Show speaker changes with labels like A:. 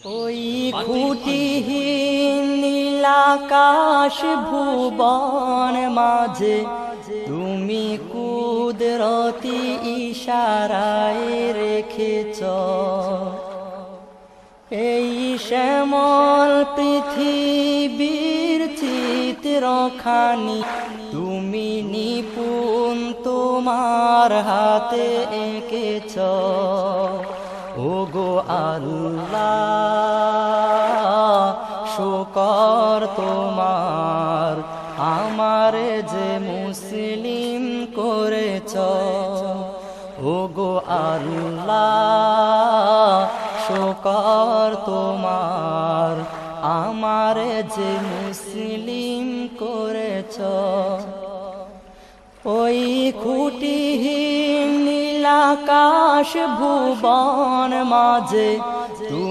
A: ওই খুঁটিহীন নীলাকাশ ভুবন মাঝে তুমি কুদরতি ইশারায় রেখেছ এই শ্যামল পৃথিবীর চিত্রখানি তুমি নিপুণ তোমার হাতে এঁকেছ ওগো আল্লাহ শুকর তোমার আমারে যে মুসলিম করেছ ওগো আল্লাহ শুকর তোমার আমারে যে মুসলিম করেছ ওই খুঁটিহীন নীলাকাশ ভুবন মাঝে